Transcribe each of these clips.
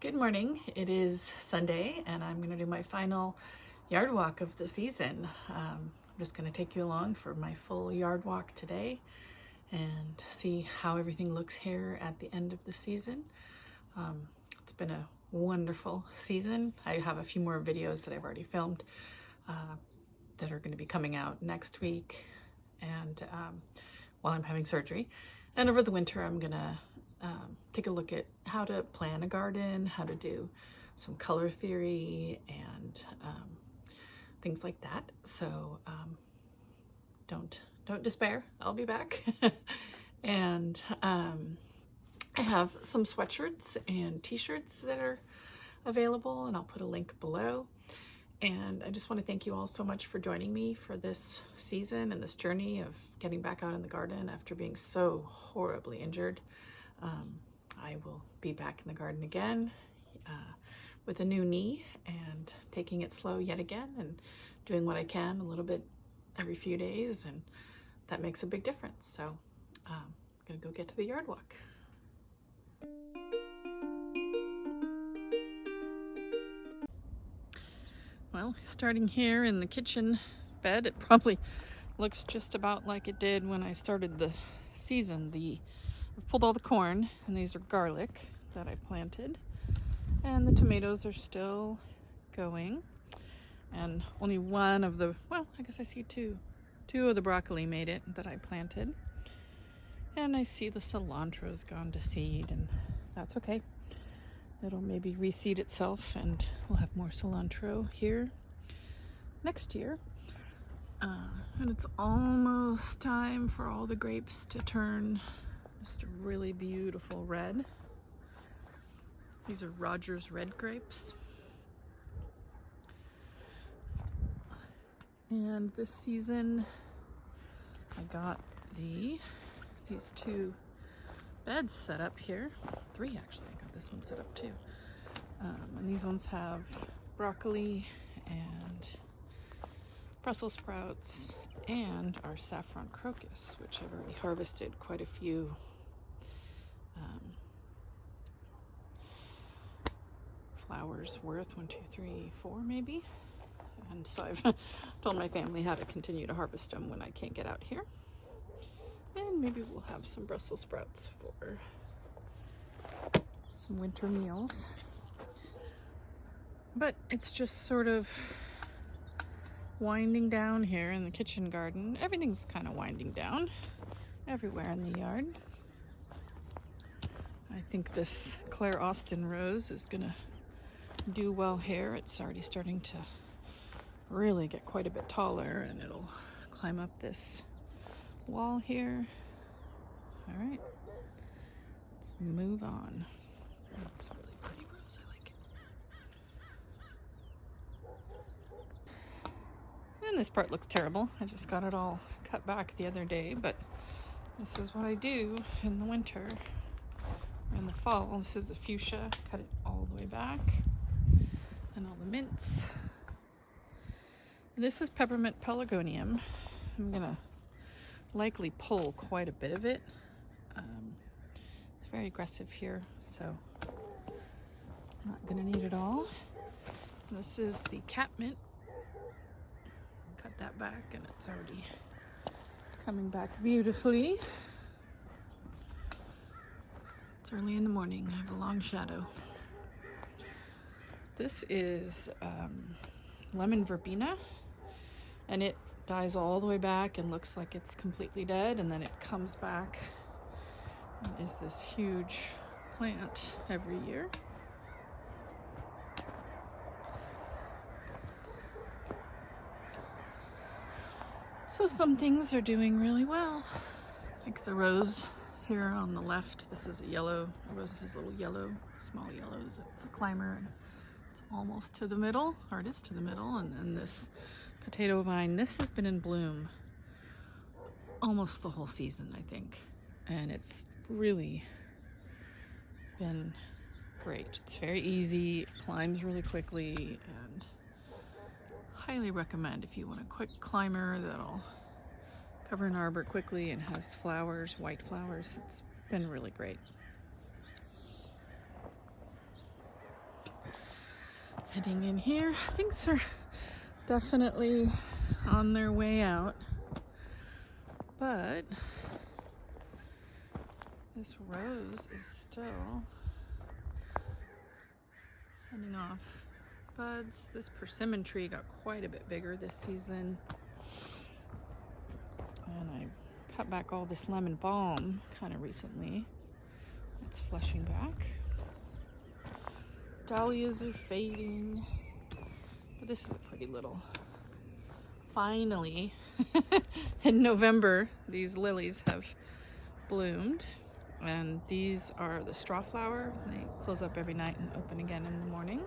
Good morning. It is Sunday and I'm going to do my final yard walk of the season. I'm just going to take you along for my full yard walk today and see how everything looks here at the end of the season. It's been a wonderful season. I have a few more videos that I've already filmed that are going to be coming out next week and while I'm having surgery. And over the winter I'm going to take a look at how to plan a garden, how to do some color theory and things like that. So don't despair. I'll be back. And I have some sweatshirts and t-shirts that are available, and I'll put a link below. And I just want to thank you all so much for joining me for this season and this journey of getting back out in the garden after being so horribly injured. I will be back in the garden again with a new knee and taking it slow yet again and doing what I can a little bit every few days, and that makes a big difference. So I'm gonna go get to the yard walk. Well, starting here in the kitchen bed, it probably looks just about like it did when I started the season. I've pulled all the corn, and these are garlic that I planted, and the tomatoes are still going, and only one of the, well, I guess I see two of the broccoli made it that I planted, and I see the cilantro's gone to seed, and that's okay. It'll maybe reseed itself and we'll have more cilantro here next year. And it's almost time for all the grapes to turn just a really beautiful red. These are Rogers red grapes. And this season I got these two beds set up here. Three actually, I got this one set up too. And these ones have broccoli and Brussels sprouts and our saffron crocus, which I've already harvested quite a few flowers worth, 1, 2, 3, 4 maybe. And so I've told my family how to continue to harvest them when I can't get out here. And maybe we'll have some Brussels sprouts for some winter meals. But it's just sort of winding down here in the kitchen garden. Everything's kind of winding down everywhere in the yard. I think this Claire Austin rose is gonna do well here. It's already starting to really get quite a bit taller, and it'll climb up this wall here. All right, let's move on. It's a really pretty rose, I like it. And this part looks terrible. I just got it all cut back the other day, but this is what I do in the winter. In the fall, this is a fuchsia, cut it all the way back, and all the mints. This is peppermint pelargonium. I'm gonna likely pull quite a bit of it. It's very aggressive here, so I'm not gonna need it all. This is the catmint. Cut that back, and it's already coming back beautifully. It's early in the morning. I have a long shadow. This is lemon verbena, and it dies all the way back and looks like it's completely dead, and then it comes back and is this huge plant every year. So some things are doing really well. Like the rose here on the left. This is a yellow rose. It has little yellow, small yellows. It's a climber, and it's almost to the middle, or it is to the middle. And then this potato vine, this has been in bloom almost the whole season, I think, and it's really been great. It's very easy, it climbs really quickly, and highly recommend if you want a quick climber that'll cover an arbor quickly and has flowers, white flowers. It's been really great. Heading in here, things are definitely on their way out, but this rose is still sending off buds. This persimmon tree got quite a bit bigger this season, and I cut back all this lemon balm kind of recently. It's flushing back. Dahlias are fading, but this is a pretty little. Finally, in November, these lilies have bloomed, and these are the straw flower. They close up every night and open again in the morning.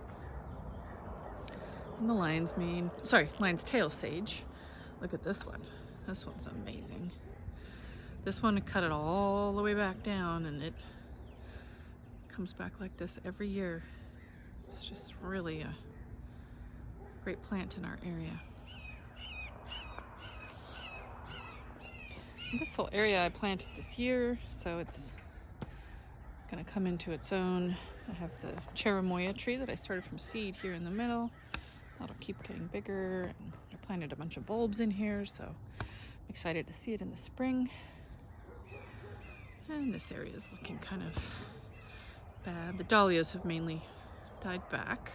And the lion's tail sage. Look at this one. This one's amazing. This one, cut it all the way back down, and it comes back like this every year. It's just really a great plant in our area. And this whole area I planted this year, so it's gonna come into its own. I have the cherimoya tree that I started from seed here in the middle. That'll keep getting bigger. And I planted a bunch of bulbs in here, so I'm excited to see it in the spring. And this area is looking kind of bad. The dahlias have mainly died back.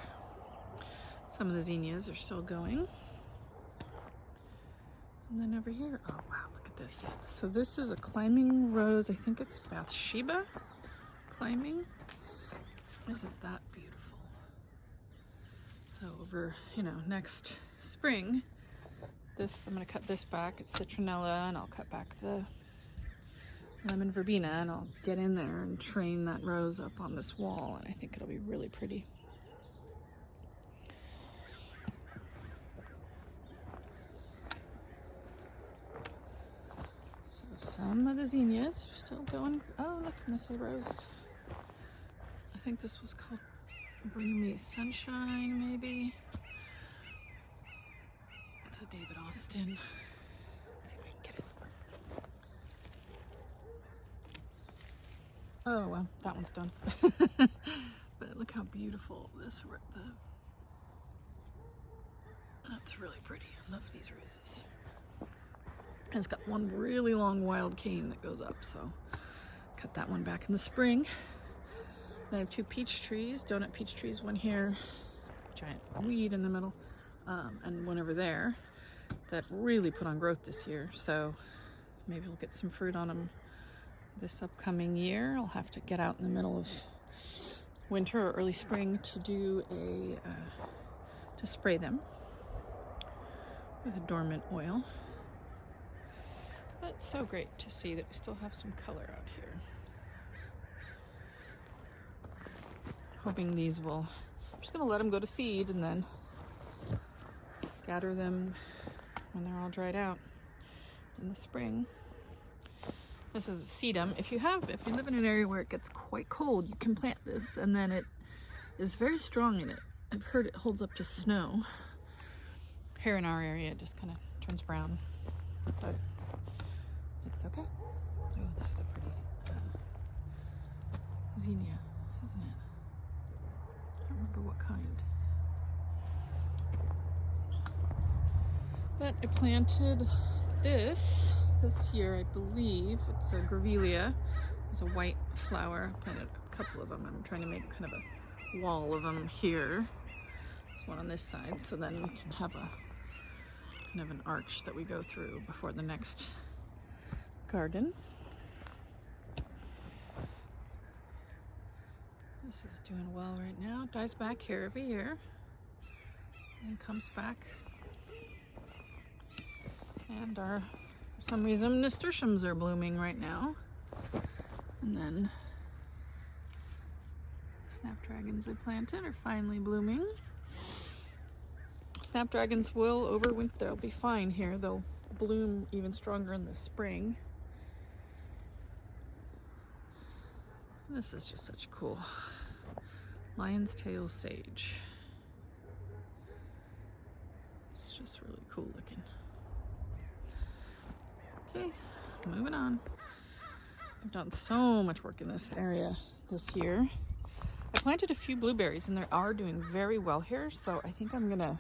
Some of the zinnias are still going. And then over here, oh wow, look at this. So this is a climbing rose. I think it's Bathsheba climbing. Isn't that beautiful? So over, next spring, I'm gonna cut this back. It's citronella, and I'll cut back the lemon verbena, and I'll get in there and train that rose up on this wall, and I think it'll be really pretty. So some of the zinnias are still going. Oh, look, and this is a rose. I think this was called Bring Me Sunshine, maybe. It's a David Austin. Let's see if I can get it. Oh, well, that one's done. But look how beautiful that's really pretty. I love these roses. And it's got one really long wild cane that goes up, so cut that one back in the spring. I have two peach trees, donut peach trees, one here, giant weed in the middle, and one over there that really put on growth this year, so maybe we'll get some fruit on them this upcoming year. I'll have to get out in the middle of winter or early spring to do to spray them with a dormant oil. But it's so great to see that we still have some color out here. Hoping these will, I'm just gonna let them go to seed and then scatter them when they're all dried out in the spring. This is a sedum. If you live in an area where it gets quite cold, you can plant this, and then it is very strong in it. I've heard it holds up to snow. Here in our area, it just kind of turns brown, but it's okay. Oh, this is a pretty zinnia, isn't it? I don't remember what kind. But I planted this year, I believe. It's a grevillea. It's a white flower. I planted a couple of them. I'm trying to make kind of a wall of them here. There's one on this side, so then we can have a kind of an arch that we go through before the next garden. This is doing well right now. It dies back here every year and comes back. And for some reason, nasturtiums are blooming right now. And then snapdragons I planted are finally blooming. Snapdragons will overwinter. They'll be fine here. They'll bloom even stronger in the spring. This is just such cool. Lion's tail sage. It's just really cool looking. Okay, moving on. I've done so much work in this area this year. I planted a few blueberries and they are doing very well here. So I think I'm gonna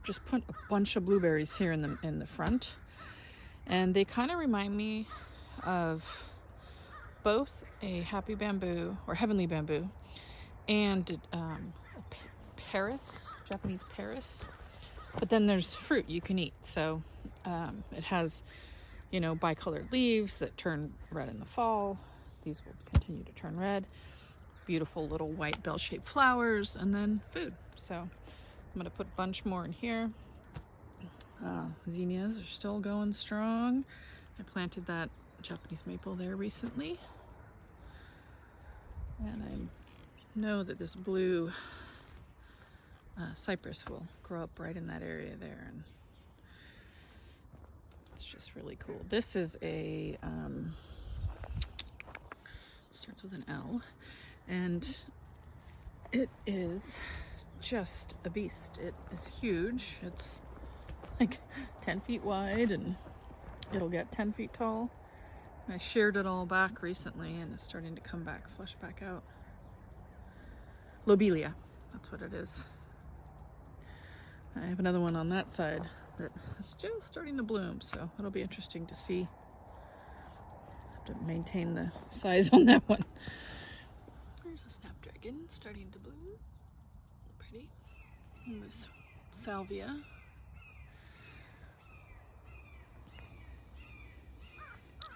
just put a bunch of blueberries here in the front. And they kind of remind me of both a happy bamboo or heavenly bamboo and a Paris, Japanese Paris. But then there's fruit you can eat. So it has, you know, bicolored leaves that turn red in the fall. These will continue to turn red. Beautiful little white bell-shaped flowers, and then food. So I'm gonna put a bunch more in here. Zinnias are still going strong. I planted that Japanese maple there recently. And I know that this blue cypress will grow up right in that area there, and it's just really cool. This is a starts with an L, and it is just a beast. It is huge. It's like 10 feet wide, and it'll get 10 feet tall. I sheared it all back recently, and it's starting to come back, flush back out. Lobelia, that's what it is. I have another one on that side that is just starting to bloom, so it'll be interesting to see. Have to maintain the size on that one. There's a snapdragon starting to bloom. Pretty. And this salvia.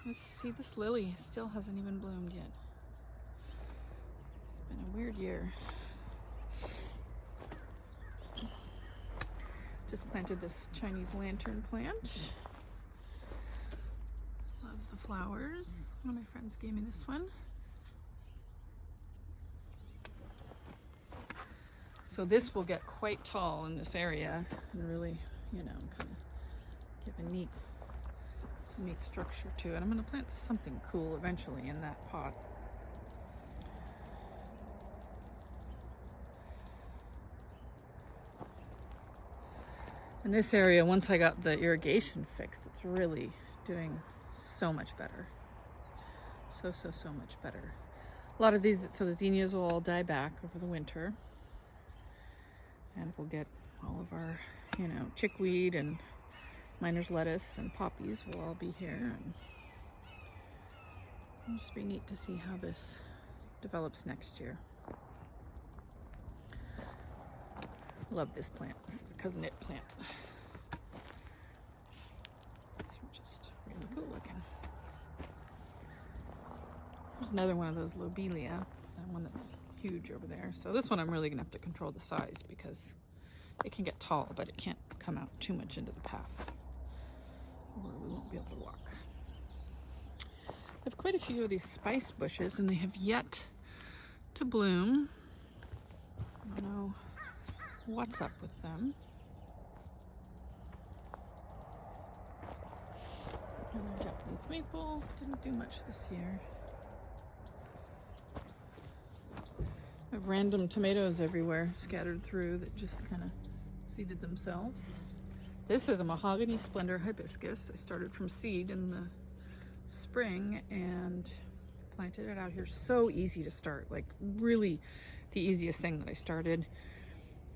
Let's see, this lily still hasn't even bloomed yet. It's been a weird year. Just planted this Chinese lantern plant. Love the flowers. One of my friends gave me this one. So this will get quite tall in this area and really, you know, kind of give a neat structure to it. I'm going to plant something cool eventually in that pot. In this area, once I got the irrigation fixed, it's really doing so much better. So much better. A lot of these, so the zinnias will all die back over the winter. And we'll get all of our, you know, chickweed and miner's lettuce and poppies will all be here. And it'll just be neat to see how this develops next year. Love this plant. This is a cousin it plant. It's just really cool looking. There's another one of those lobelia, that one that's huge over there. So this one I'm really gonna have to control the size because it can get tall, but it can't come out too much into the path or we won't be able to walk. I have quite a few of these spice bushes and they have yet to bloom. I don't know what's up with them. Another Japanese maple, didn't do much this year. I have random tomatoes everywhere scattered through that just kind of seeded themselves. This is a mahogany splendor hibiscus. I started from seed in the spring and planted it out here. So easy to start, like really the easiest thing that I started.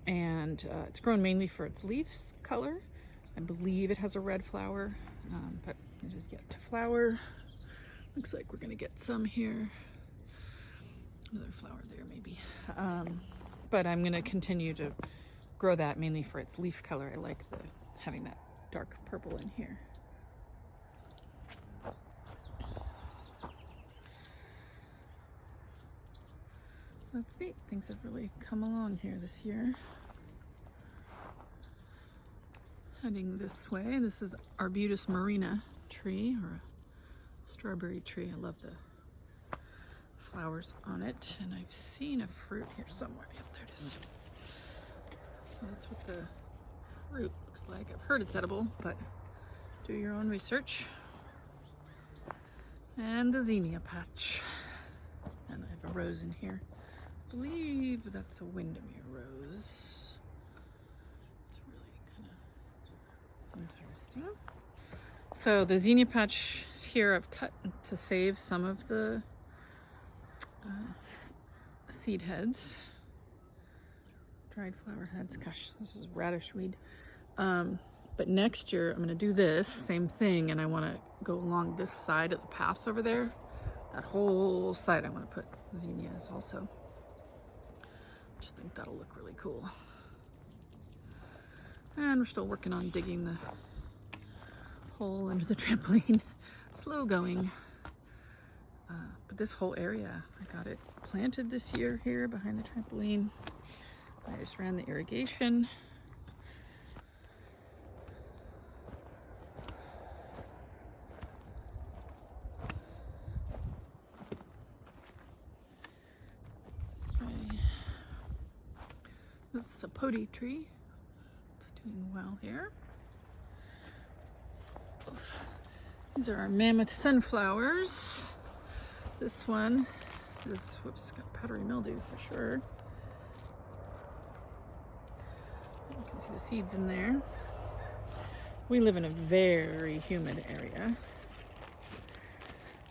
And it's grown mainly for its leaves color. I believe it has a red flower, but it is yet to flower. Looks like we're gonna get some here. Another flower there maybe. But I'm gonna continue to grow that mainly for its leaf color. I like having that dark purple in here. That's neat. Things have really come along here this year. Heading this way, this is Arbutus marina tree, or a strawberry tree. I love the flowers on it, and I've seen a fruit here somewhere. Yep, there it is. So that's what the fruit looks like. I've heard it's edible, but do your own research. And the zinnia patch. And I have a rose in here. I believe that's a Windermere rose. It's really kind of interesting. So the zinnia patch here I've cut to save some of the seed heads. Dried flower heads. Gosh, this is radish weed. But next year I'm going to do this same thing, and I want to go along this side of the path over there. That whole side I want to put zinnias also. I just think that'll look really cool. And we're still working on digging the hole under the trampoline. Slow going. But this whole area, I got it planted this year here behind the trampoline. I just ran the irrigation. This is a sapote tree. It's doing well here. These are our mammoth sunflowers. This one is, whoops, got powdery mildew for sure. You can see the seeds in there. We live in a very humid area,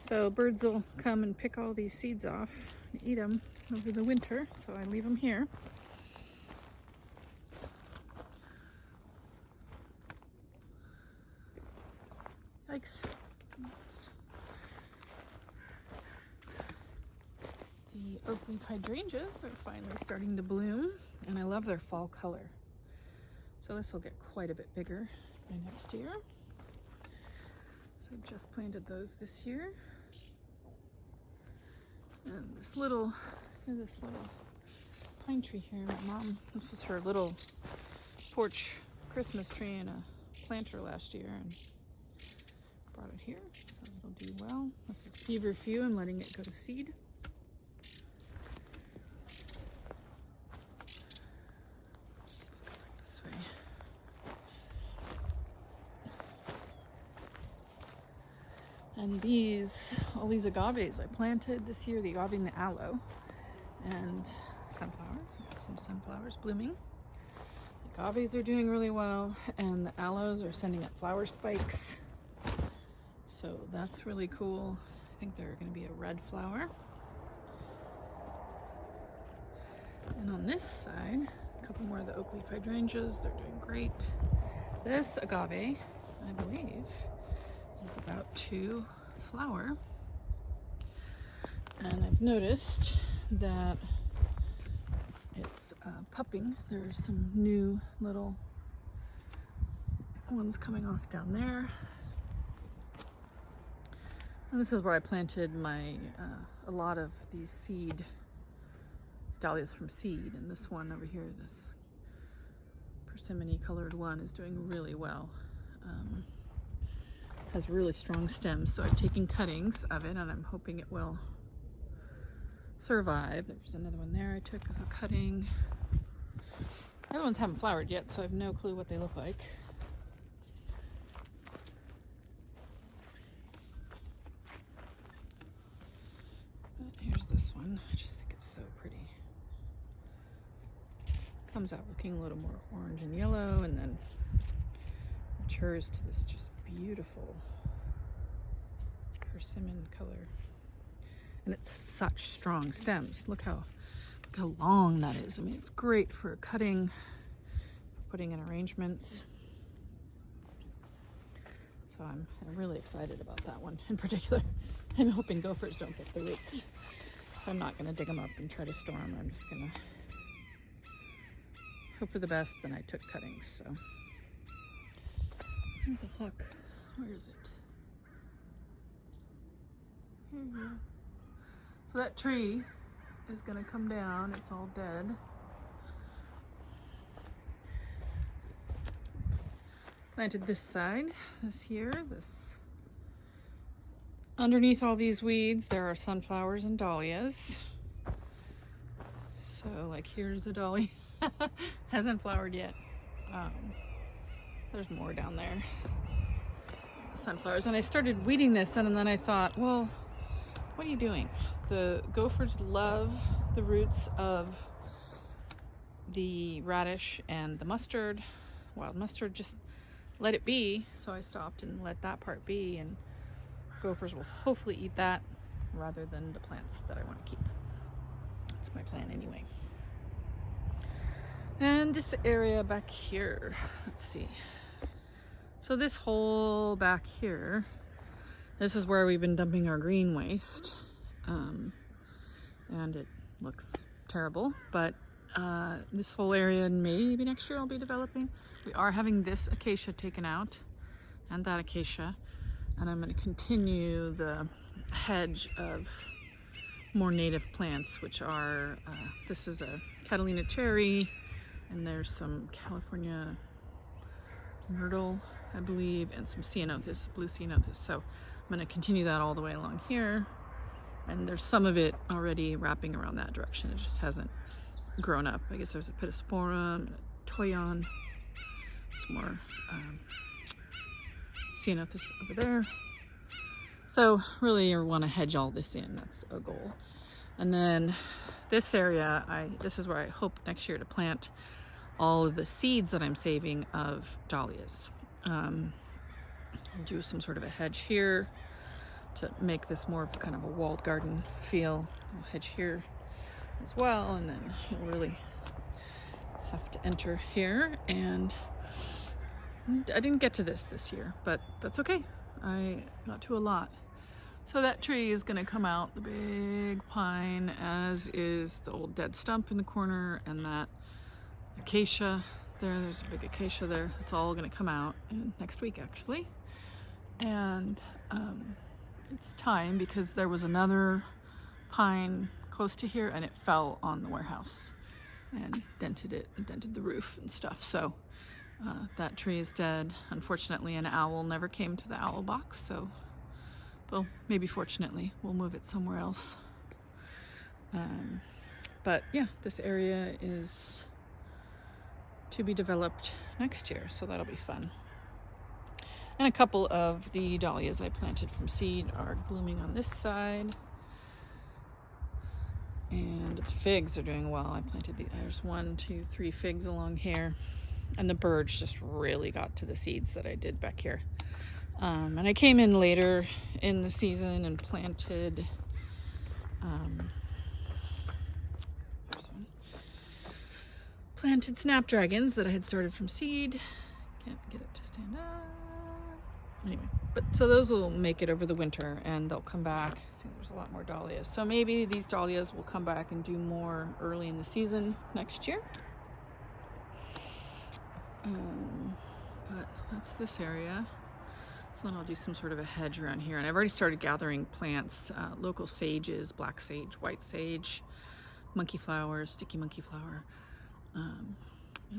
so birds will come and pick all these seeds off and eat them over the winter, so I leave them here. Yikes. The oak leaf hydrangeas are finally starting to bloom, and I love their fall color. So this will get quite a bit bigger by next year. So I just planted those this year. And this little pine tree here, my mom, this was her little porch Christmas tree in a planter last year, and brought it here, so it'll do well. This is feverfew. I'm letting it go to seed. Let's go back this way. And all these agaves I planted this year, the agave and the aloe, and sunflowers. Some sunflowers blooming. The agaves are doing really well, and the aloes are sending up flower spikes. So that's really cool. I think they're going to be a red flower. And on this side, a couple more of the oak leaf hydrangeas. They're doing great. This agave, I believe, is about to flower. And I've noticed that it's pupping. There's some new little ones coming off down there. And this is where I planted a lot of these seed dahlias from seed, and this one over here, this persimmon colored one, is doing really well. Has really strong stems, so I've taken cuttings of it, and I'm hoping it will survive. There's another one there I took as a cutting. The other ones haven't flowered yet, so I have no clue what they look like. Here's this one. I just think it's so pretty. Comes out looking a little more orange and yellow, and then matures to this just beautiful persimmon color. And it's such strong stems. Look how long that is. I mean, it's great for cutting, putting in arrangements. So I'm really excited about that one in particular. I'm hoping gophers don't get the roots. I'm not gonna dig them up and try to store them. I'm just gonna hope for the best, and I took cuttings, so. There's a hawk. Where is it? Here you go. So that tree is gonna come down. It's all dead. Planted this side, this year, this. Underneath all these weeds, there are sunflowers and dahlias. So, like, here's a dahlia. Hasn't flowered yet. There's more down there. Sunflowers. And I started weeding this, and then I thought, well, what are you doing? The gophers love the roots of the radish and the mustard, wild mustard. Just let it be. So I stopped and let that part be, and gophers will hopefully eat that rather than the plants that I want to keep. That's my plan anyway. And this area back here, let's see. So this whole back here, this is where we've been dumping our green waste. And it looks terrible, but this whole area, and maybe next year I'll be developing. We are having this acacia taken out and that acacia, and I'm going to continue the hedge of more native plants, which are, this is a Catalina cherry, and there's some California myrtle, I believe, and some ceanothus, blue ceanothus. So I'm going to continue that all the way along here, and there's some of it already wrapping around that direction. It just hasn't grown up. I guess there's a pittosporum, a toyon, some more ceanothus over there. So really you want to hedge all this in, that's a goal. And then this area, this is where I hope next year to plant all of the seeds that I'm saving of dahlias. I'll do some sort of a hedge here to make this more of kind of a walled garden feel. I'll hedge here as well, and then you'll really have to enter here. And I didn't get to this year, but that's okay. I got to a lot. So that tree is gonna come out, the big pine, as is the old dead stump in the corner, and that acacia there's a big acacia there. It's all gonna come out next week actually. And it's time, because there was another pine close to here and it fell on the warehouse and dented it and dented the roof and stuff. So that tree is dead. Unfortunately, an owl never came to the owl box, so, well, maybe fortunately, we'll move it somewhere else. But yeah, this area is to be developed next year, so that'll be fun. And a couple of the dahlias I planted from seed are blooming on this side. And the figs are doing well. I planted there's 1, 2, 3 figs along here. And the birds just really got to the seeds that I did back here. And I came in later in the season and planted planted snapdragons that I had started from seed. Can't get it to stand up. Anyway, but so those will make it over the winter and they'll come back. See, there's a lot more dahlias. So maybe these dahlias will come back and do more early in the season next year. But that's this area. So then I'll do some sort of a hedge around here. And I've already started gathering plants, local sages, black sage, white sage, monkey flower, sticky monkey flower, and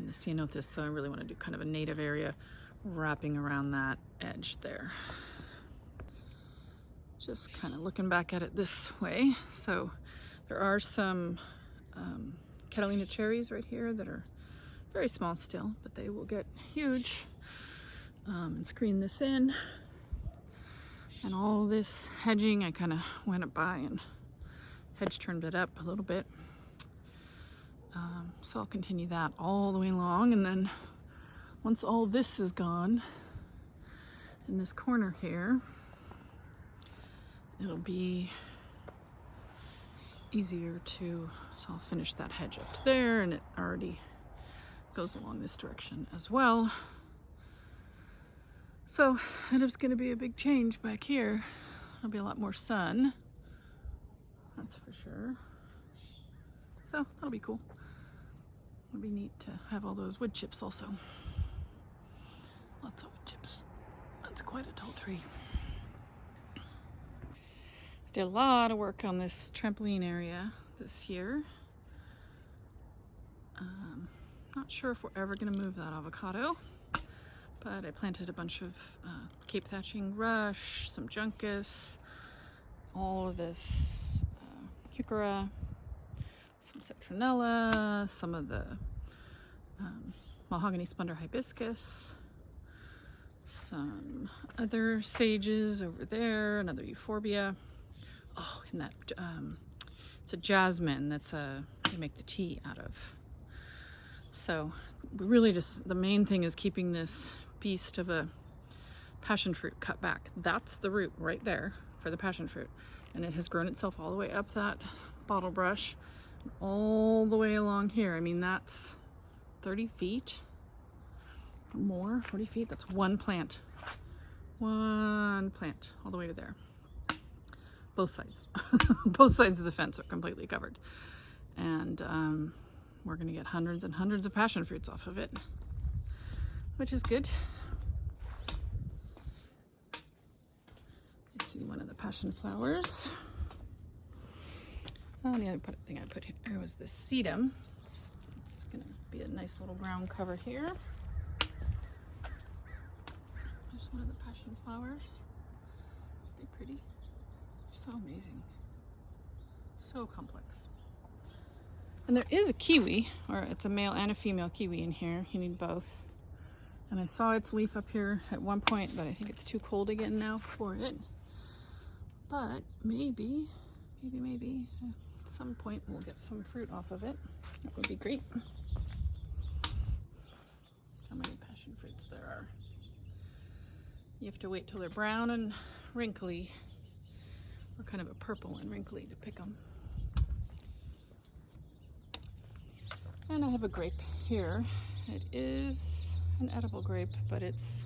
the ceanothus. So I really want to do kind of a native area wrapping around that edge there. Just kind of looking back at it this way. So there are some Catalina cherries right here that are very small still, but they will get huge. And screen this in. And all this hedging, I kind of went by and hedge turned it up a little bit. So I'll continue that all the way along, and then once all this is gone in this corner here, it'll be easier to, so I'll finish that hedge up to there, and it already goes along this direction as well. So it is going to be a big change back here. There'll be a lot more sun, that's for sure. So that'll be cool. It'll be neat to have all those wood chips also. Lots of wood chips. That's quite a tall tree. I did a lot of work on this trampoline area this year. Not sure if we're ever going to move that avocado, but I planted a bunch of Cape thatching rush, some juncus, all of this heuchera, some citronella, some of the mahogany splendor hibiscus, some other sages over there, another euphorbia. Oh, and that it's a jasmine that's you make the tea out of. So we really just, the main thing is keeping this beast of a passion fruit cut back. That's the root right there for the passion fruit, and it has grown itself all the way up that bottle brush. all the way along here. I mean, that's 30 feet or more, 40 feet. That's one plant. One plant all the way to there. Both sides. Both sides of the fence are completely covered. And we're going to get hundreds and hundreds of passion fruits off of it, which is good. You see one of the passion flowers. Oh, and the other thing I put here was the sedum. It's going to be a nice little ground cover here. There's one of the passion flowers. Aren't they pretty? So amazing. So complex. And there is a kiwi, or it's a male and a female kiwi in here. You need both. And I saw its leaf up here at one point, but I think it's too cold again now for it. But maybe at some point we'll get some fruit off of it. That would be great. How many passion fruits there are. You have to wait till they're brown and wrinkly, or kind of a purple and wrinkly to pick them. And I have a grape here. It is an edible grape, but it's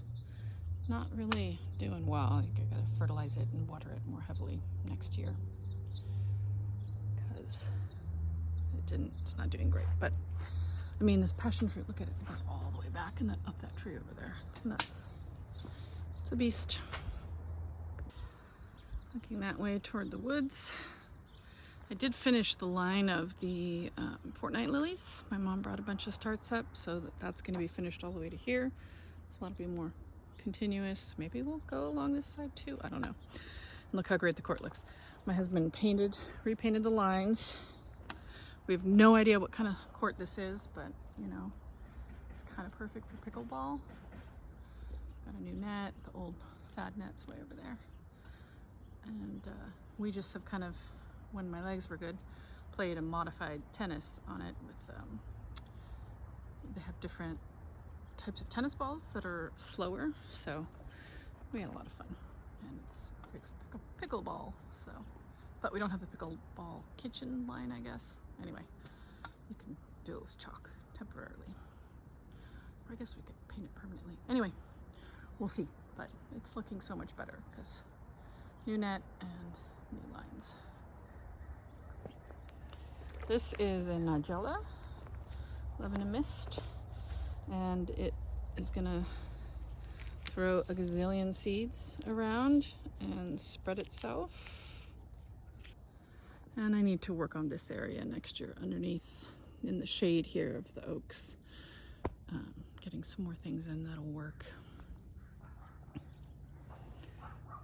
not really doing well. I think I gotta fertilize it and water it more heavily next year, because it's not doing great. But I mean, this passion fruit, look at it, it goes all the way back and then up that tree over there. It's nuts. It's a beast. Looking that way toward the woods. I did finish the line of the Fortnite lilies. My mom brought a bunch of starts up, so that's going to be finished all the way to here. So that'll be more continuous. Maybe we'll go along this side too. I don't know. And look how great the court looks. My husband repainted the lines. We have no idea what kind of court this is, but you know, it's kind of perfect for pickleball. Got a new net. The old sad net's way over there. And we just have kind of, when my legs were good, played a modified tennis on it with, they have different types of tennis balls that are slower, so we had a lot of fun. And it's great for pickleball, so. But we don't have the pickleball kitchen line, I guess. Anyway, you can do it with chalk temporarily. Or I guess we could paint it permanently. Anyway, we'll see, but it's looking so much better because new net and new lines. This is a Nigella, Love in a Mist, and it is gonna throw a gazillion seeds around and spread itself. And I need to work on this area next year underneath in the shade here of the oaks. Getting some more things in that'll work.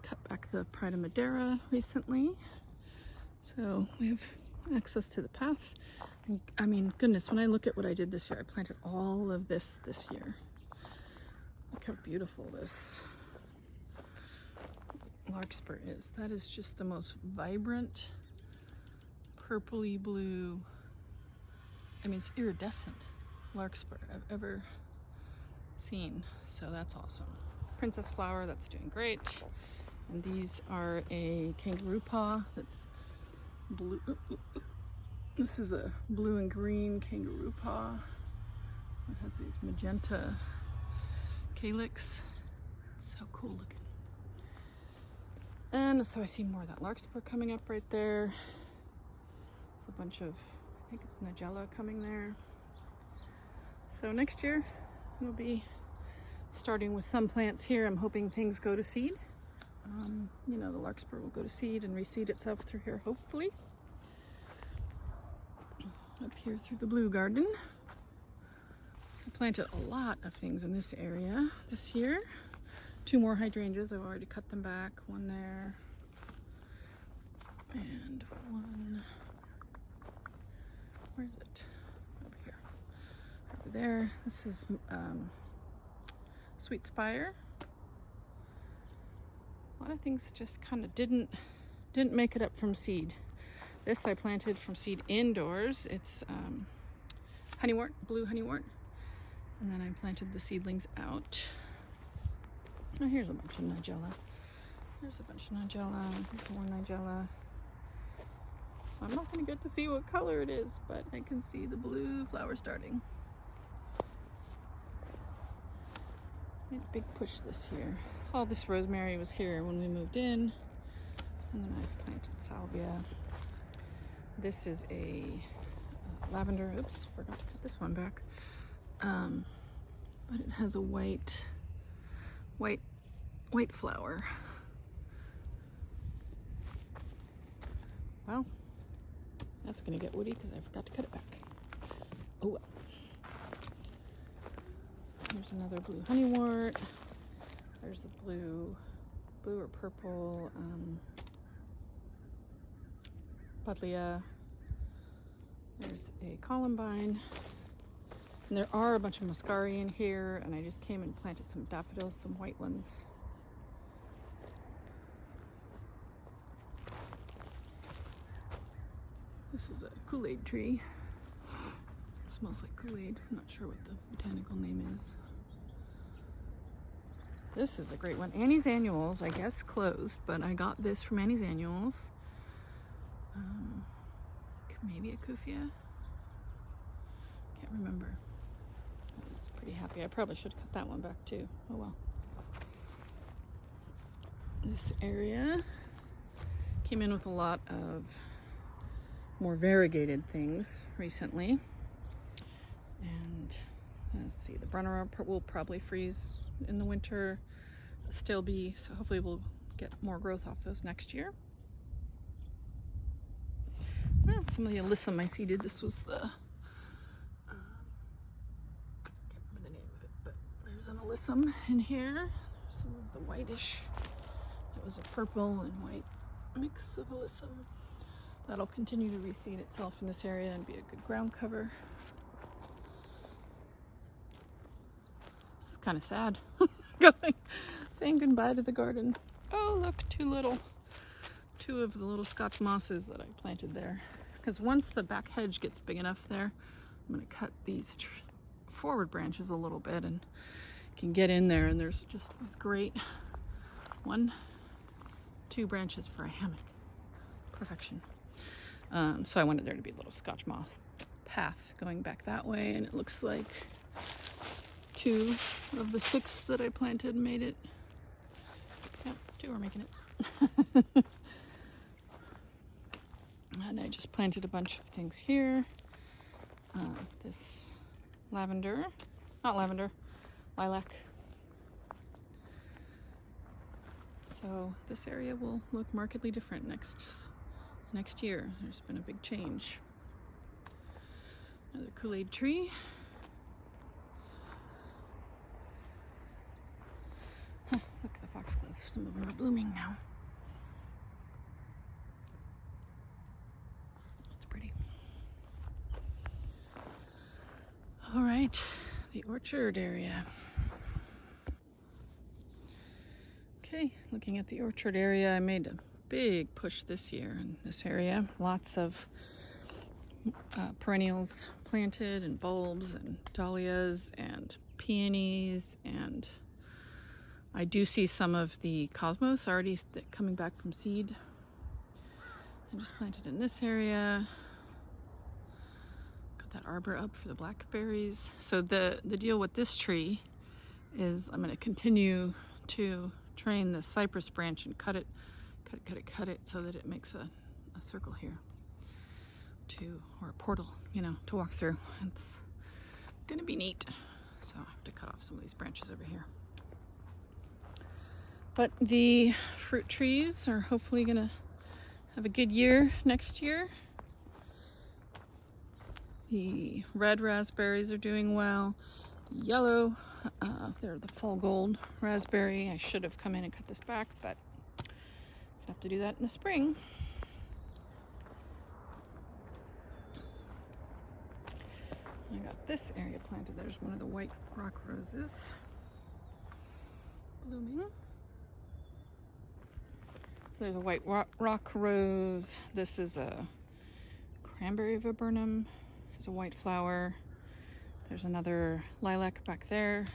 Cut back the Pride of Madeira recently, so we have access to the path. I mean, goodness, when I look at what I did this year, I planted all of this year. Look how beautiful this larkspur is. That is just the most vibrant purpley blue, I mean, it's iridescent larkspur I've ever seen, so that's awesome. Princess flower, that's doing great. And these are a kangaroo paw that's blue. This is a blue and green kangaroo paw. It has these magenta calyx. So cool looking. And so I see more of that larkspur coming up right there. It's a bunch of, I think it's Nigella coming there. So next year we'll be starting with some plants here. I'm hoping things go to seed. You know, the larkspur will go to seed and reseed itself through here, hopefully. Up here through the blue garden. So I planted a lot of things in this area this year. 2 more hydrangeas, I've already cut them back. One there. And one, where is it? Over here. Over there. This is Sweet Spire. A lot of things just kind of didn't make it up from seed. This I planted from seed indoors. It's honeywort, blue honeywort. And then I planted the seedlings out. Oh, here's a bunch of Nigella. There's a bunch of Nigella. Here's more Nigella. So I'm not going to get to see what color it is, but I can see the blue flower starting. Made a big push this year. All this rosemary was here when we moved in. And then I've planted salvia. This is a lavender. Oops, forgot to cut this one back. But it has a white flower. Wow, that's gonna get woody because I forgot to cut it back. Oh well. There's another blue honeywort. There's a blue or purple buddleia. There's a columbine. And there are a bunch of muscari in here, and I just came and planted some daffodils, some white ones. This is a Kool-Aid tree. It smells like Kool-Aid. I'm not sure what the botanical name is. This is a great one. Annie's Annuals, I guess closed, but I got this from Annie's Annuals. Maybe a Kufia? Can't remember. It's pretty happy. I probably should cut that one back too. Oh well. This area came in with a lot of more variegated things recently. And let's see, the Brunnera will probably freeze in the winter, still be, so hopefully we'll get more growth off those next year. Well, some of the alyssum I seeded. This was the, can't remember the name of it, but there's an alyssum in here. There's some of the whitish. It was a purple and white mix of alyssum. That'll continue to reseed itself in this area and be a good ground cover. This is kind of sad. Saying goodbye to the garden. Oh, look, two of the little Scotch mosses that I planted there. Because once the back hedge gets big enough there, I'm going to cut these forward branches a little bit and can get in there, and there's just this great 2 branches for a hammock. Perfection. So I wanted there to be a little Scotch moss path going back that way, and it looks like 2 of the 6 that I planted made it. Yep, 2 are making it. And I just planted a bunch of things here. This lilac. So this area will look markedly different next year. There's been a big change. Another Kool-Aid tree. Look at the foxglove. Some of them are blooming now. It's pretty. All right, the orchard area. Okay, looking at the orchard area, I made a big push this year in this area. Lots of perennials planted, and bulbs and dahlias and peonies, and I do see some of the cosmos already coming back from seed. I just planted in this area. Got that arbor up for the blackberries. So the deal with this tree is I'm going to continue to train the cypress branch and cut it so that it makes a circle here or a portal, to walk through. It's gonna be neat. So I have to cut off some of these branches over here. But the fruit trees are hopefully gonna have a good year next year. The red raspberries are doing well. The yellow, they're the full gold raspberry. I should have come in and cut this back, but I have to do that in the spring. I got this area planted. There's one of the white rock roses blooming. So there's a white rock rose. This is a cranberry viburnum. It's a white flower. There's another lilac back there.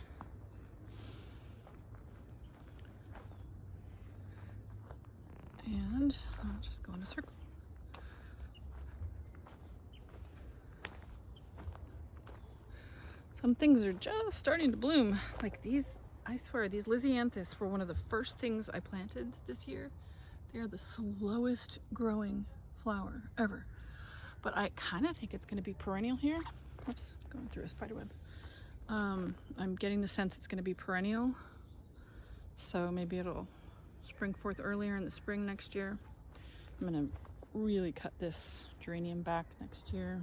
And I'll just go in a circle. Some things are just starting to bloom. Like these, I swear, these Lisianthus were one of the first things I planted this year. They are the slowest growing flower ever. But I kind of think it's going to be perennial here. Oops, going through a spider web. I'm getting the sense it's going to be perennial. So maybe it'll spring forth earlier in the spring next year. I'm going to really cut this geranium back next year.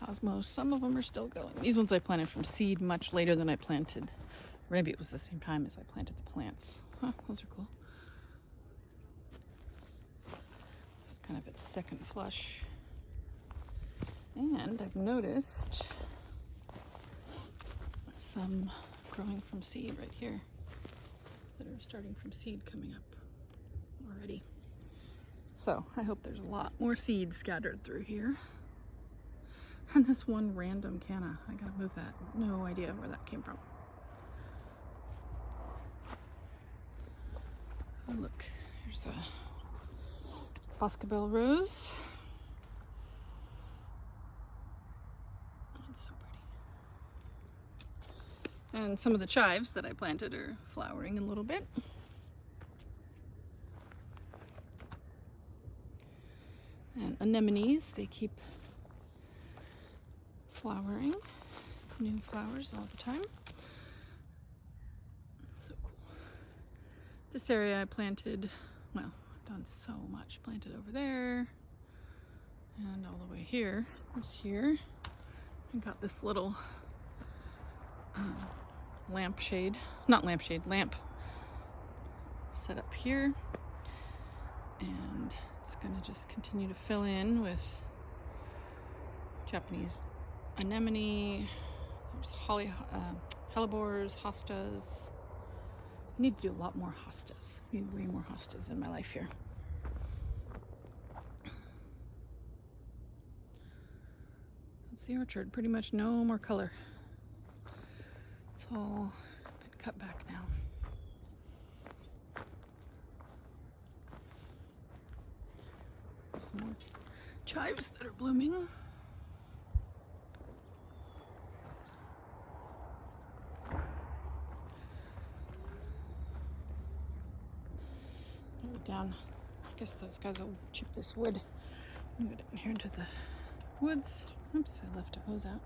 Cosmos, some of them are still going. These ones I planted from seed much later than I planted. Or maybe it was the same time as I planted the plants. Huh, those are cool. This is kind of its second flush. And I've noticed some growing from seed right here that are starting from seed coming up already. So I hope there's a lot more seeds scattered through here. And this one random canna, I gotta move that. No idea where that came from. Oh look, here's a Boscabelle rose. That's so pretty. And some of the chives that I planted are flowering a little bit. And anemones, they keep flowering, new flowers all the time. So cool. This area I planted, well, I've done so much. Planted over there and all the way here this year. I got this little lamp set up here, and it's gonna just continue to fill in with Japanese anemone. There's holly, hellebores, hostas. I need to do a lot more hostas. I need way more hostas in my life here. That's the orchard. Pretty much no more color. It's all been cut back now. Some more chives that are blooming. Down. I guess those guys will chip this wood. I'm gonna get in here into the woods. Oops, I left a hose out.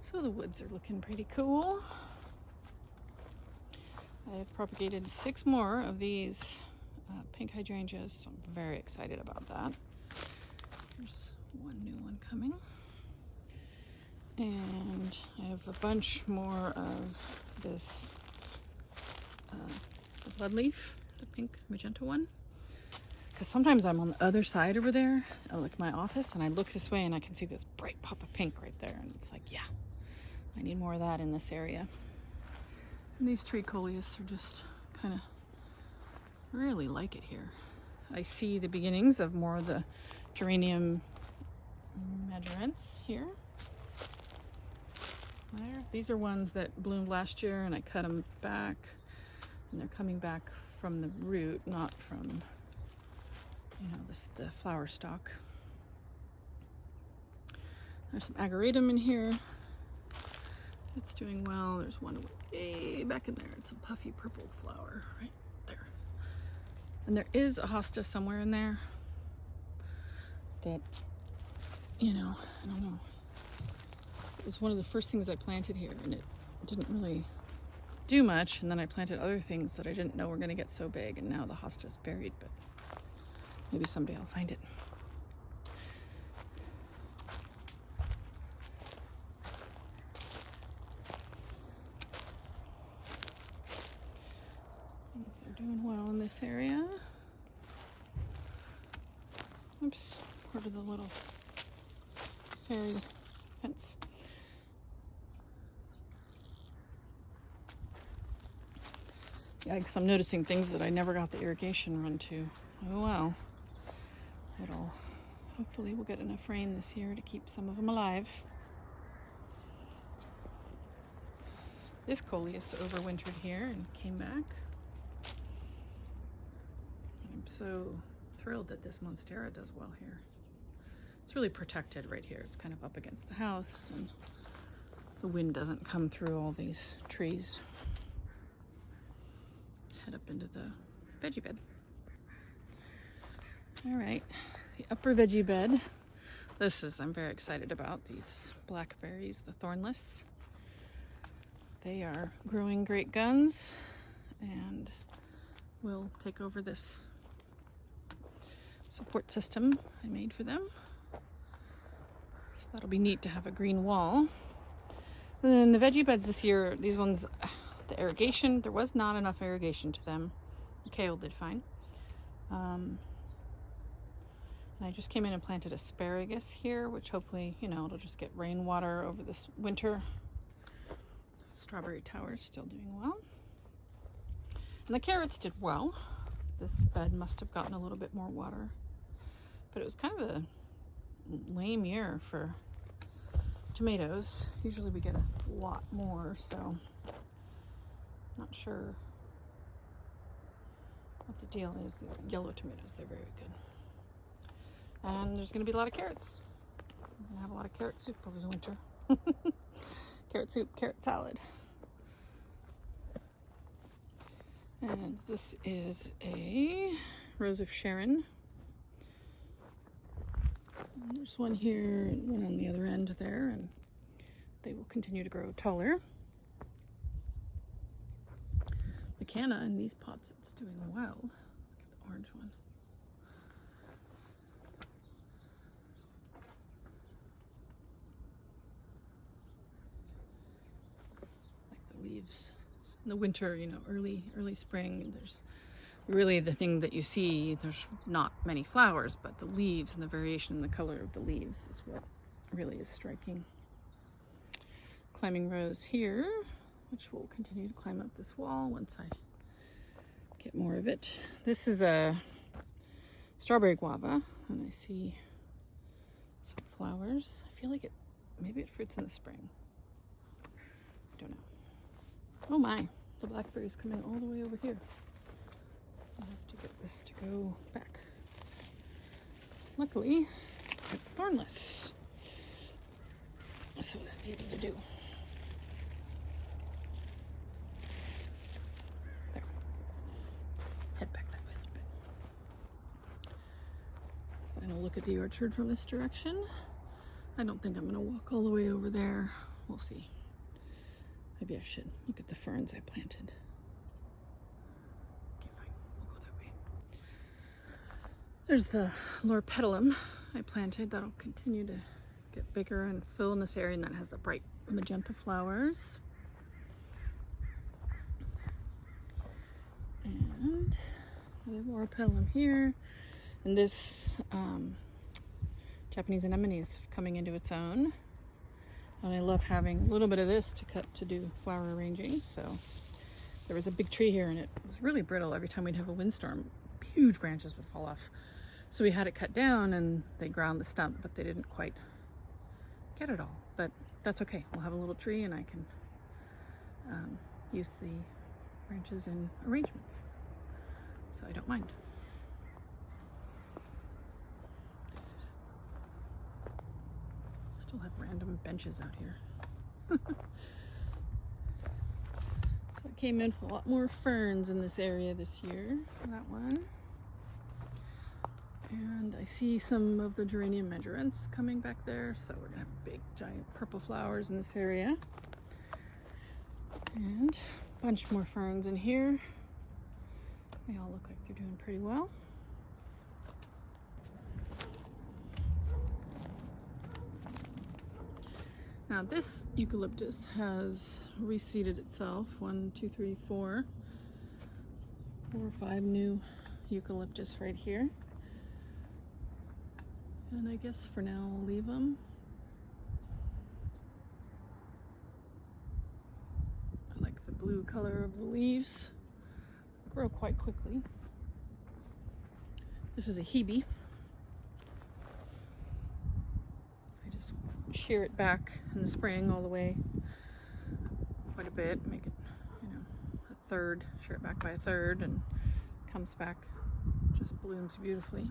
So the woods are looking pretty cool. I've propagated 6 more of these pink hydrangeas, so I'm very excited about that. There's one new one coming. And I have a bunch more of this the blood leaf, the pink magenta one. Because sometimes I'm on the other side over there, like my office, and I look this way and I can see this bright pop of pink right there. And it's like, yeah, I need more of that in this area. And these tree coleus are just kind of really like it here. I see the beginnings of more of the geranium majorants here. There. These are ones that bloomed last year and I cut them back, and they're coming back from the root, not from, you know, the flower stalk. There's some ageratum in here. It's doing well. There's one way back in there. It's a puffy purple flower right there. And there is a hosta somewhere in there that, you know, I don't know. It was one of the first things I planted here, and it didn't really do much. And then I planted other things that I didn't know were going to get so big, and now the hosta's buried, but maybe someday I'll find it. Things are doing well in this area. Oops, part of the little fairy fence. Yikes, I'm noticing things that I never got the irrigation run to. Oh well. Hopefully we'll get enough rain this year to keep some of them alive. This coleus overwintered here and came back. I'm so thrilled that this monstera does well here. It's really protected right here. It's kind of up against the house and the wind doesn't come through all these trees. Head up into the veggie bed. All right, the upper veggie bed. I'm very excited about these blackberries, the thornless. They are growing great guns and will take over this support system I made for them. So that'll be neat to have a green wall. And then the veggie beds this year, these ones, the irrigation, there was not enough irrigation to them. The kale did fine. And I just came in and planted asparagus here, which hopefully, you know, it'll just get rainwater over this winter. Strawberry tower is still doing well. And the carrots did well. This bed must have gotten a little bit more water. But it was kind of a lame year for tomatoes. Usually we get a lot more, so not sure what the deal is. The yellow tomatoes, they're very good. And there's going to be a lot of carrots. I'm going to have a lot of carrot soup over the winter. Carrot soup, carrot salad. And this is a Rose of Sharon. And there's one here and one on the other end there, and they will continue to grow taller. The canna in these pots, it's doing well. Look at the orange one. Leaves in the winter, you know, early spring, there's really the thing that you see, there's not many flowers, but the leaves and the variation in the color of the leaves is what really is striking. Climbing rose here, which will continue to climb up this wall once I get more of it. This is a strawberry guava, and I see some flowers. I feel like maybe it fruits in the spring. I don't know. Oh my, the blackberries coming all the way over here. I have to get this to go back. Luckily, it's thornless, so that's easy to do. There. Head back that way a little bit. Final look at the orchard from this direction. I don't think I'm going to walk all the way over there. We'll see. Maybe I should look at the ferns I planted. Okay, fine. We'll go that way. There's the loropetalum I planted. That'll continue to get bigger and fill in this area, and that has the bright magenta flowers. And another loropetalum here. And this Japanese anemone is coming into its own. And I love having a little bit of this to cut to do flower arranging. So there was a big tree here and it was really brittle. Every time we'd have a windstorm, huge branches would fall off. So we had it cut down and they ground the stump, but they didn't quite get it all. But that's okay. We'll have a little tree and I can use the branches in arrangements. So I don't mind. Still have random benches out here. So I came in for a lot more ferns in this area this year. That one. And I see some of the geranium majorants coming back there. So we're gonna have big giant purple flowers in this area. And a bunch more ferns in here. They all look like they're doing pretty well. Now this eucalyptus has reseeded itself. 1, 2, 3, 4 or 5 new eucalyptus right here. And I guess for now I'll leave them. I like the blue color of the leaves. They grow quite quickly. This is a hebe. I just shear it back in the spring all the way quite a bit, make it, you know, a third, shear it back by a third, and comes back, just blooms beautifully.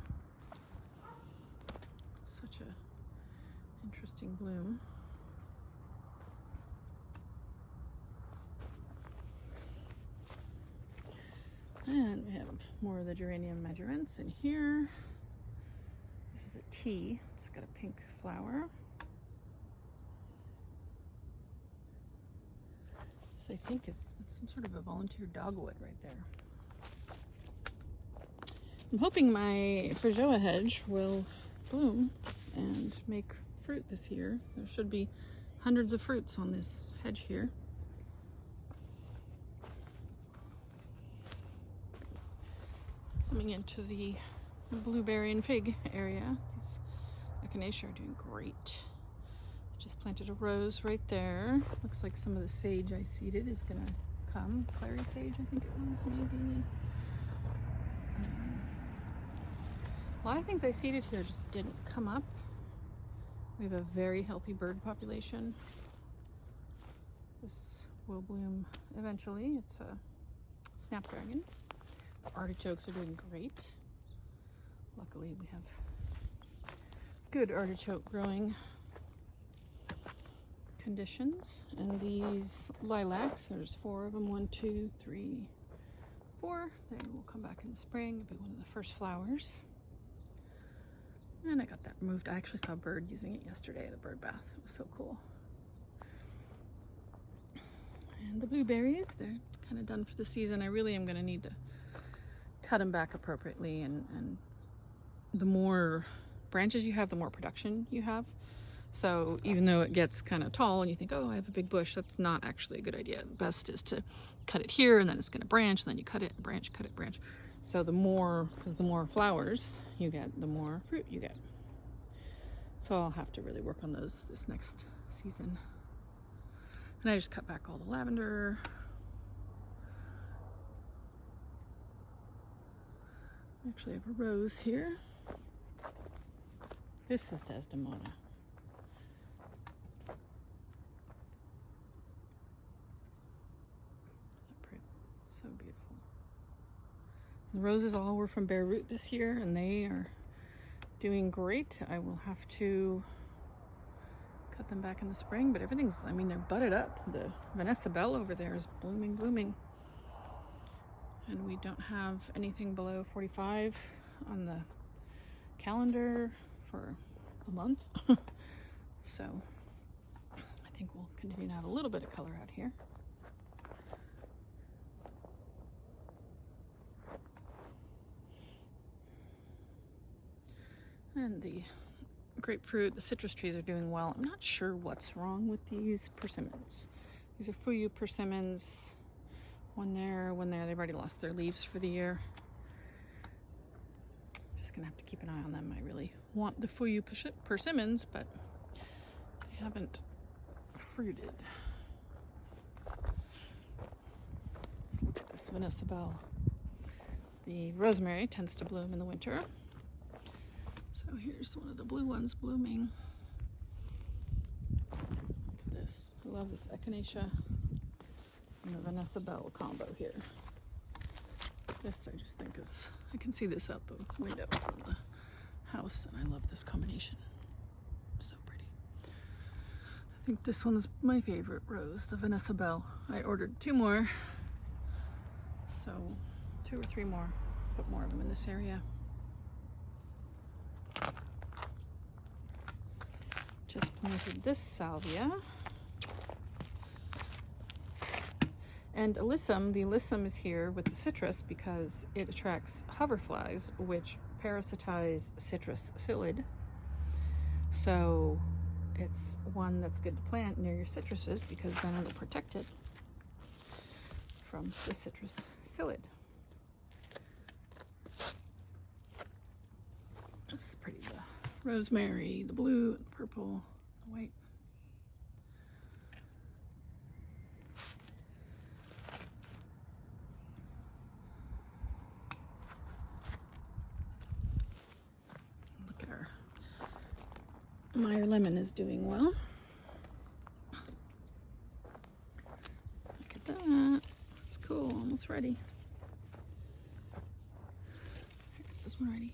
Such a interesting bloom. And we have more of the Geranium majorense in here. This is a tea. It's got a pink flower. This, I think, is some sort of a volunteer dogwood right there. I'm hoping my Feijoa hedge will bloom and make fruit this year. There should be hundreds of fruits on this hedge here. Coming into the blueberry and fig area, these echinacea are doing great. I just planted a rose right there. Looks like some of the sage I seeded is gonna come. Clary sage, I think it was, maybe. A lot of things I seeded here just didn't come up. We have a very healthy bird population. This will bloom eventually. It's a snapdragon. The artichokes are doing great. Luckily, we have good artichoke growing conditions. And these lilacs, there's 4 of them, 1, 2, 3, 4. They will come back in the spring. It'll be one of the first flowers. And I got that removed. I actually saw a bird using it yesterday at a bird bath. It was so cool. And the blueberries, they're kind of done for the season. I really am going to need to cut them back appropriately, and the more branches you have, the more production you have. So even though it gets kind of tall and you think, oh, I have a big bush, that's not actually a good idea. The best is to cut it here, and then it's going to branch, and then you cut it, branch, cut it, branch. So the more, because the more flowers you get, the more fruit you get. So I'll have to really work on those this next season. And I just cut back all the lavender. I actually have a rose here. This is Desdemona. So beautiful. The roses all were from Bare Root this year, and they are doing great. I will have to cut them back in the spring, but everything's, I mean, they're budded up. The Vanessa Belle over there is blooming, blooming. And we don't have anything below 45 on the calendar for a month. So I think we'll continue to have a little bit of color out here. And the grapefruit, the citrus trees are doing well. I'm not sure what's wrong with these persimmons. These are Fuyu persimmons. One there, one there. They've already lost their leaves for the year. Just gonna have to keep an eye on them. I really want the Fuyu persimmons, but they haven't fruited. Let's look at this Vanessa Belle. The rosemary tends to bloom in the winter. So here's one of the blue ones blooming. Look at this. I love this echinacea and the Vanessa Belle combo here. This I just think is, I can see this out the window from the house, and I love this combination. So pretty. I think this one's my favorite rose, the Vanessa Belle. I ordered 2 more, so 2 or 3 more. Put more of them in this area. Just planted this salvia. And alyssum, the alyssum is here with the citrus because it attracts hoverflies, which parasitize citrus psyllid. So it's one that's good to plant near your citruses because then it'll protect it from the citrus psyllid. This is pretty, the rosemary, the blue, the purple, the white. Look at our Meyer lemon is doing well. at that. It's cool, almost ready. Here's this one ready.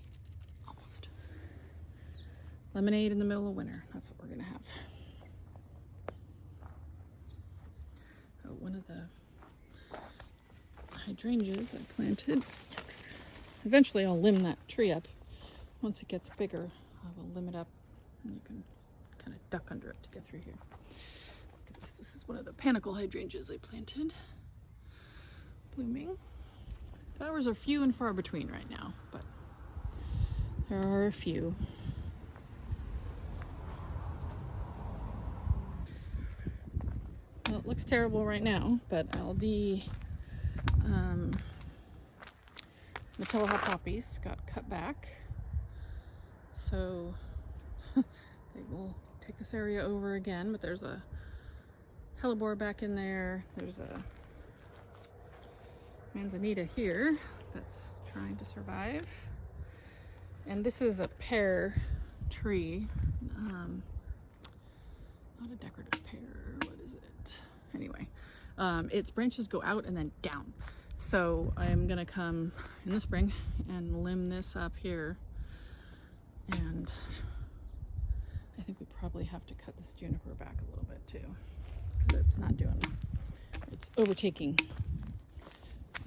Almost. Lemonade in the middle of winter. That's what we're gonna have. Oh, one of the hydrangeas I planted. Eventually I'll limb that tree up. Once it gets bigger, I will limb it up and you can kind of duck under it to get through here. Look at this. This is one of the panicle hydrangeas I planted. Blooming. Flowers are few and far between right now, but there are a few. Well, it looks terrible right now, but all the Matilla hot poppies got cut back, so they will take this area over again. But there's a hellebore back in there. There's a manzanita here that's trying to survive, and this is a pear tree. Not a decorative pear. What is it? Anyway, its branches go out and then down. So I'm gonna come in the spring and limb this up here, and I think we probably have to cut this juniper back a little bit too, because it's not doing, it's overtaking.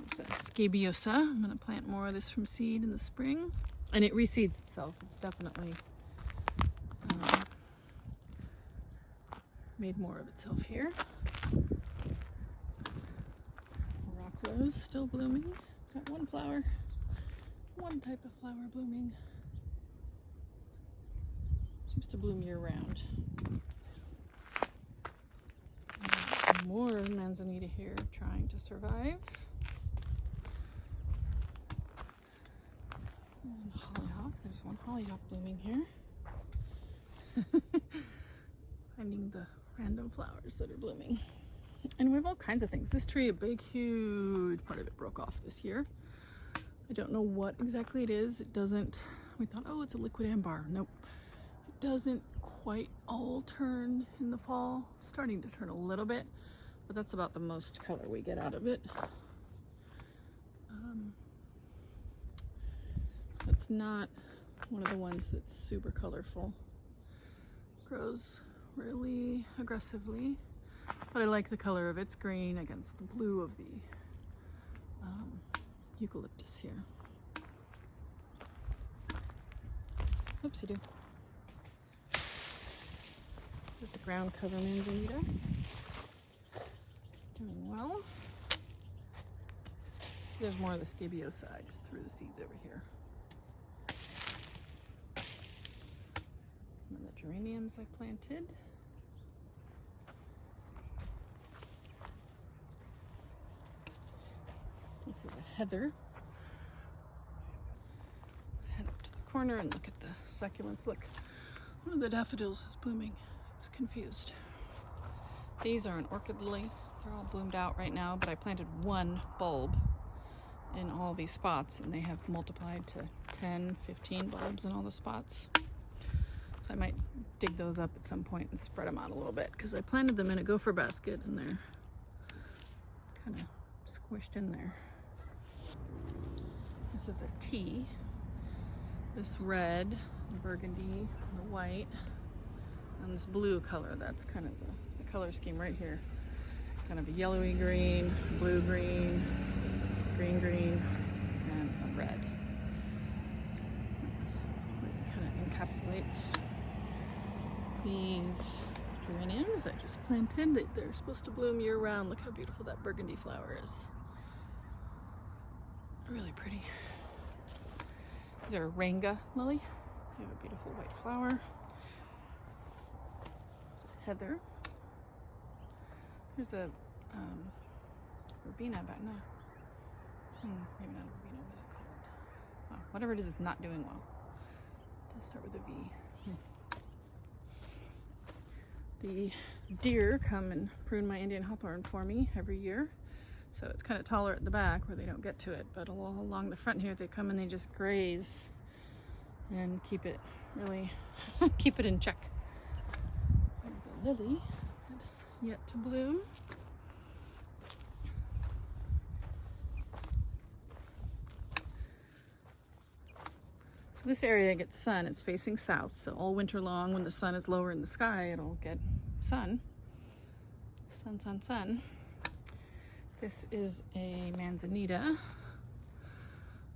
It's a scabiosa. I'm gonna plant more of this from seed in the spring, and it reseeds itself. It's definitely made more of itself here. Rock rose still blooming. Got one flower, one type of flower blooming. Seems to bloom year round. More manzanita here trying to survive. And hollyhock. There's one hollyhock blooming here. Finding the random flowers that are blooming. And we have all kinds of things. This tree, a big, huge part of it broke off this year. I don't know what exactly it is. It doesn't, we thought, oh, it's a liquid ambar. Nope. It doesn't quite all turn in the fall. It's starting to turn a little bit, but that's about the most color we get out of it. So it's not one of the ones that's super colorful. Grows really aggressively, but I like the color of its green against the blue of the eucalyptus here. Oopsie-doo. There's a ground cover manzanita. Doing well. So there's more of the scabiosa. I just threw the seeds over here. And the geraniums I planted. This is a heather. Head up to the corner and look at the succulents. Look, one of the daffodils is blooming. It's confused. These are an orchid lily. They're all bloomed out right now, but I planted one bulb in all these spots, and they have multiplied to 10, 15 bulbs in all the spots. So I might dig those up at some point and spread them out a little bit, because I planted them in a gopher basket and they're kind of squished in there. This is a tea. This red, the burgundy, the white, and this blue color. That's kind of the color scheme right here. Kind of a yellowy green, blue green, green green, and a red. That's what it kind of encapsulates these geraniums I just planted. They're supposed to bloom year round. Look how beautiful that burgundy flower is. Really pretty. These are a ranga lily. They have a beautiful white flower. It's a heather. There's a verbena back now. Maybe not a verbena. What is it called? Oh, whatever it is not doing well. Let's start with a V. The deer come and prune my Indian hawthorn for me every year. So it's kind of taller at the back where they don't get to it, but along the front here they come and they just graze and keep it really, keep it in check. There's a lily that's yet to bloom. This area gets sun. It's facing south, so all winter long when the sun is lower in the sky, it'll get sun. Sun, sun, sun. This is a manzanita.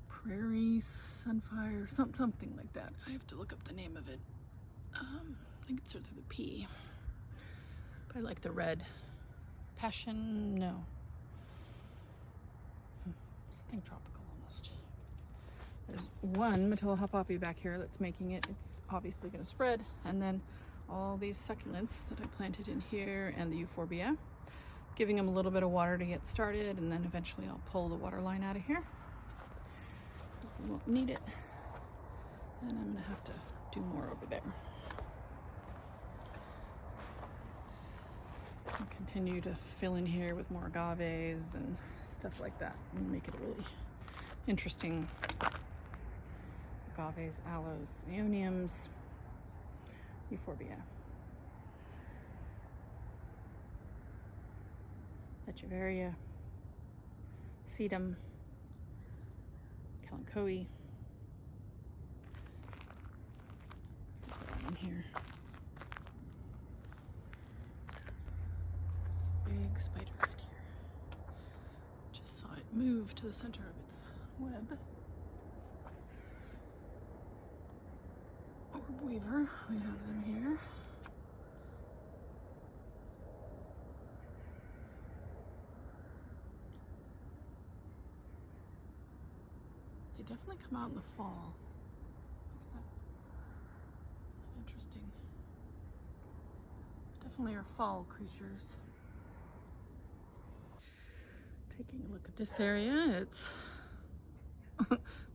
Prairie sunfire, something like that. I have to look up the name of it. I think it starts with a P. But I like the red. Passion, no. Something tropical almost. There's one Metilla hot poppy back here that's making it. It's obviously going to spread. And then all these succulents that I planted in here and the euphorbia. Giving them a little bit of water to get started, and then eventually I'll pull the water line out of here because they won't need it. And I'm going to have to do more over there. I'll continue to fill in here with more agaves and stuff like that and make it a really interesting. Agaves, aloes, aeoniums, euphorbia, echeveria, sedum, kalanchoe. These are all in here. There's a big spider right here. Just saw it move to the center of its web. Orb weaver, we have them here. They definitely come out in the fall. Look at that. Interesting. Definitely are fall creatures. Taking a look at this area, it's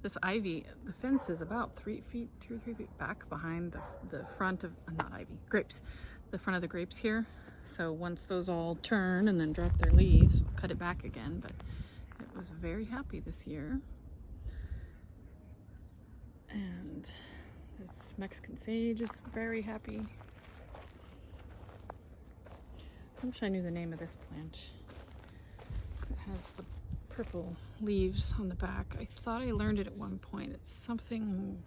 this ivy. The fence is about 3 feet, 2 or 3 feet back behind the front of, not ivy, grapes. The front of the grapes here. So once those all turn and then drop their leaves, I'll cut it back again, but it was very happy this year. And this Mexican sage is very happy. I wish I knew the name of this plant. It has the purple leaves on the back. I thought I learned it at one point. It's something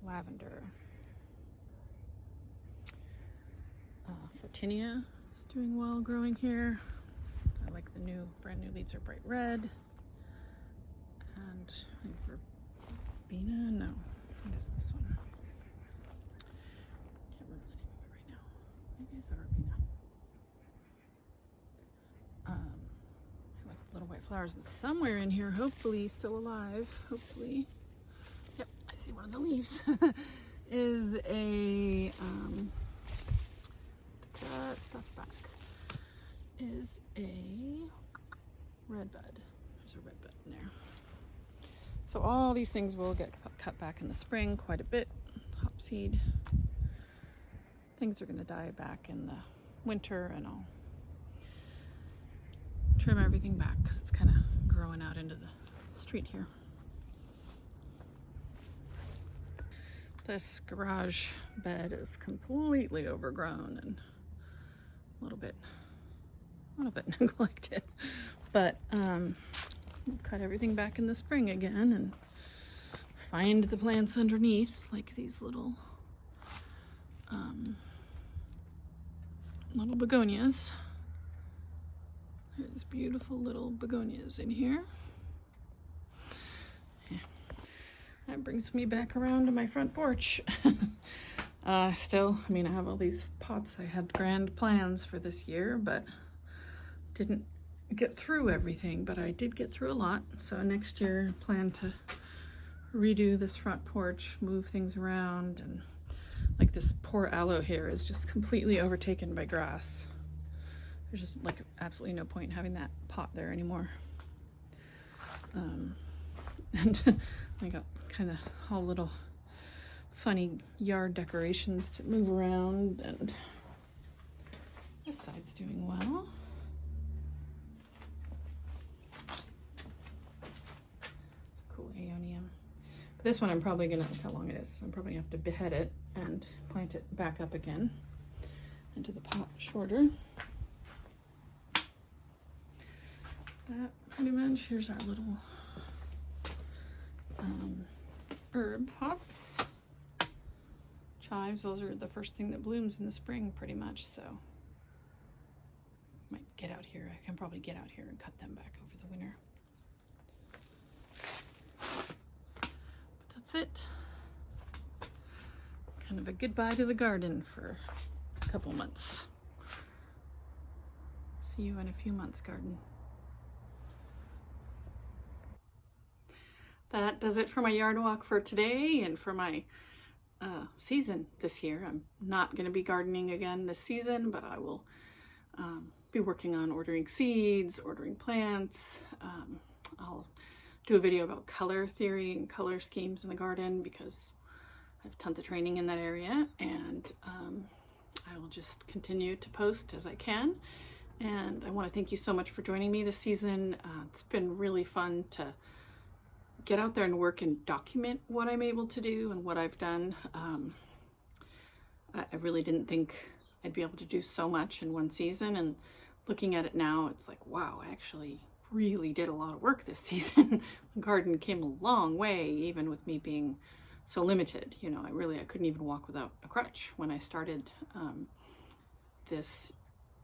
lavender. Photinia is doing well growing here. I like the brand new leaves are bright red. And I think verbena, no. What is this one? Can't remember the name of it right now. Maybe it's a verbena. I like the little white flowers. And somewhere in here, hopefully still alive, hopefully. Yep, I see one of the leaves. Is a that stuff back. Is a red bud. There's a red bud in there. So all these things will get cut back in the spring quite a bit. Hopseed. Things are going to die back in the winter, and I'll trim everything back because it's kind of growing out into the street here. This garage bed is completely overgrown and a little bit neglected, but we'll cut everything back in the spring again and find the plants underneath, like these little begonias. There's beautiful little begonias in here. Yeah. That brings me back around to my front porch. Still, I mean, I have all these pots. I had grand plans for this year, but didn't get through everything, but I did get through a lot. So next year, plan to redo this front porch, move things around, and like this poor aloe here is just completely overtaken by grass. There's just like absolutely no point in having that pot there anymore. And I got kind of all little funny yard decorations to move around, and this side's doing well. It's a cool aeonium. This one I'm probably gonna, look how long it is. I'm probably gonna have to behead it and plant it back up again into the pot shorter. That pretty much, here's our little herb pots. Chives, those are the first thing that blooms in the spring pretty much, so might get out here. I can probably get out here and cut them back over the winter. But that's it. Kind of a goodbye to the garden for a couple months. See you in a few months, garden. That does it for my yard walk for today and for my season this year. I'm not going to be gardening again this season, but I will be working on ordering seeds, ordering plants. I'll do a video about color theory and color schemes in the garden because I have tons of training in that area, and I will just continue to post as I can. And I want to thank you so much for joining me this season. It's been really fun to get out there and work and document what I'm able to do and what I've done. I really didn't think I'd be able to do so much in one season, and looking at it now, it's like, wow, I actually really did a lot of work this season. The garden came a long way, even with me being so limited. You know, I couldn't even walk without a crutch when I started this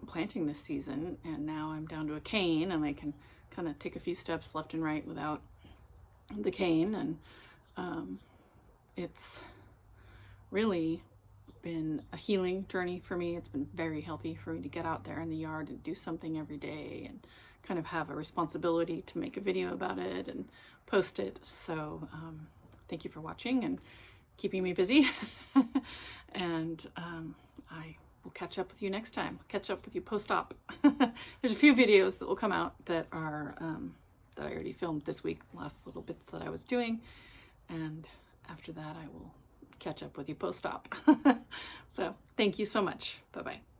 planting this season, and now I'm down to a cane and I can kind of take a few steps left and right without the cane, and it's really been a healing journey for me. It's been very healthy for me to get out there in the yard and do something every day and kind of have a responsibility to make a video about it and post it. So thank you for watching and keeping me busy. And I will catch up with you next time. Catch up with you post-op. There's a few videos that will come out that are that I already filmed this week, last little bits that I was doing, and after that I will catch up with you post-op. So thank you so much. Bye-bye.